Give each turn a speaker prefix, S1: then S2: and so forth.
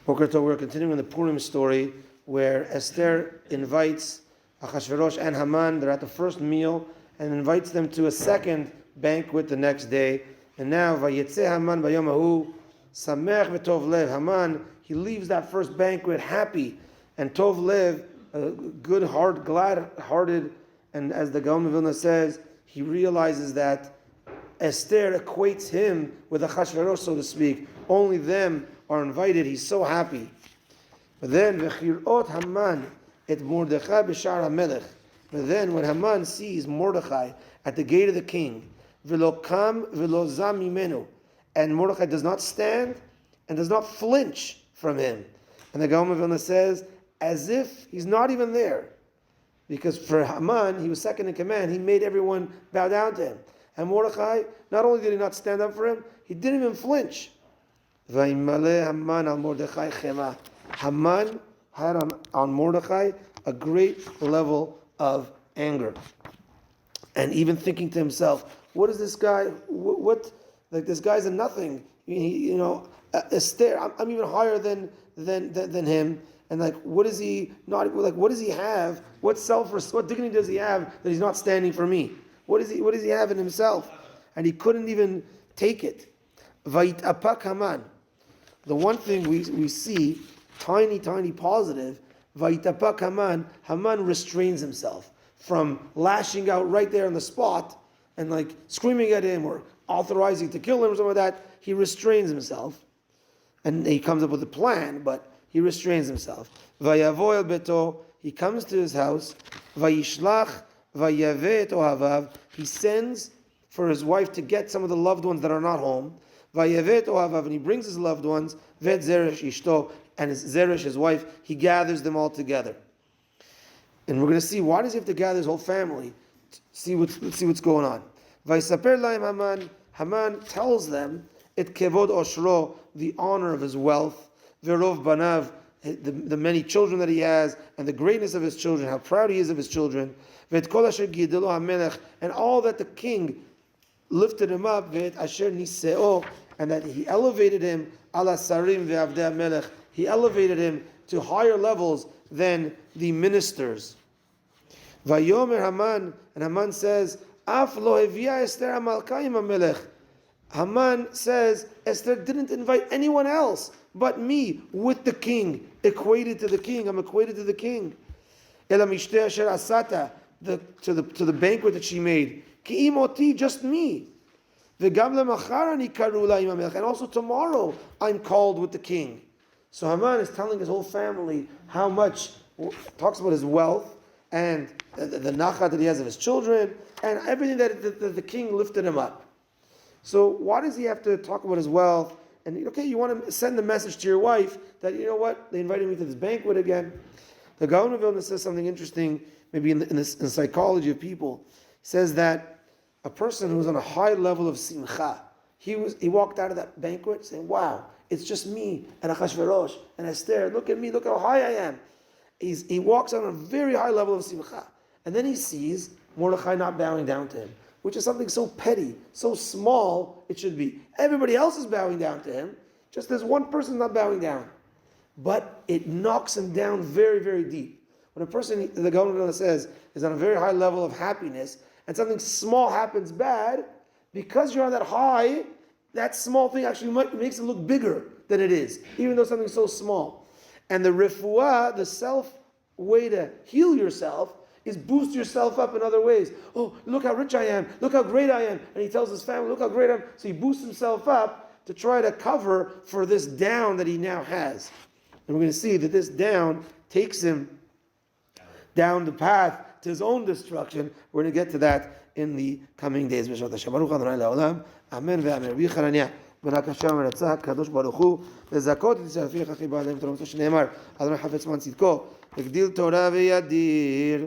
S1: We're continuing the Purim story where Esther invites Achashverosh and Haman. They're at the first meal and invites them to a second banquet the next day. And now, Vayetze Haman bayom hahu samech v'tov lev. Haman, he leaves that first banquet happy and tov lev, good heart, glad-hearted. And as the Gaon of Vilna says, he realizes that Esther equates him with Achashverosh, so to speak. Only them are invited. He's so happy. But then, v'chirot Haman et Mordechai b'shar HaMelech. But then, when Haman sees Mordechai at the gate of the king, v'lo kam v'lo zam mimenu, and Mordechai does not stand and does not flinch from him. And the Gaon of Vilna says, as if he's not even there. Because for Haman, he was second in command. He made everyone bow down to him. And Mordechai, not only did he not stand up for him, he didn't even flinch. Haman al Mordechai chema. Haman had on Mordechai a great level of anger. And even thinking to himself, what is this guy, like this guy's a nothing. Esther, I'm even higher than him. And like, what does he have? What dignity does he have that he's not standing for me? What does he have in himself? And he couldn't even take it. Vayitapak Haman. The one thing we see, tiny positive, Vayitapak Haman. Haman restrains himself from lashing out right there on the spot and like screaming at him or authorizing to kill him or something like that. He restrains himself, and he comes up with a plan, but he restrains himself. Vayavo el beto. He comes to his house. Vayishlach vayave et ohavav. He sends for his wife to get some of the loved ones that are not home. Vayave et ohavav, and he brings his loved ones. Vet zeresh ishto, and his zeresh, his wife, he gathers them all together. And we're going to see, why does he have to gather his whole family? Let's see what's going on. Vaysaper laim Haman. Haman tells them, et kevod oshro, the honor of his wealth. Verov banav, the many children that he has, and the greatness of his children, how proud he is of his children. Vet kol asher gidelo hamelech, and all that the king lifted him up. Vet asher niseo, and that he elevated him. Ala sarim ve'avdei hamelech, he elevated him to higher levels than the ministers. Vayomer Haman, and Haman says, Af lo hevia Esther hamalkayim hamelech. Haman says, Esther didn't invite anyone else but me with the king, equated to the king. I'm equated to the king. Ela mishteh asher asata, to the banquet that she made. Ki imoti, just me. V'gam lemachar ani karu la'im hamelech, and also tomorrow I'm called with the king. So Haman is telling his whole family how much, talks about his wealth and the nachat that he has of his children and everything that the king lifted him up. So why does he have to talk about his wealth? And okay, you want to send the message to your wife that, you know what, they invited me to this banquet again. The Gaon of Vilna says something interesting, maybe in the psychology of people. He says that a person who's on a high level of simcha, he walked out of that banquet saying, wow, it's just me and Achashverosh and Esther. Look at me, look how high I am. He walks on a very high level of simcha. And then he sees Mordechai not bowing down to him, which is something so petty, so small it should be. Everybody else is bowing down to him, just there's one person not bowing down. But it knocks him down very, very deep. When a person, the Gaon says, is on a very high level of happiness, and something small happens bad, because you're on that high, that small thing actually makes it look bigger than it is, even though something's so small. And the refuah, the way to heal yourself, is boost yourself up in other ways. Oh, look how rich I am. Look how great I am. And he tells his family, look how great I am. So he boosts himself up to try to cover for this down that he now has. And we're going to see that this down takes him down the path to his own destruction. We're going to get to that in the coming days. Amen ve'amen. בנק השם ורצה הקדוש ברוך הוא לזכות את ישראל לפי הכי בעליהם תורמתו שנאמר אדוני חפץ מן צדקו הגדיל תורה וידיר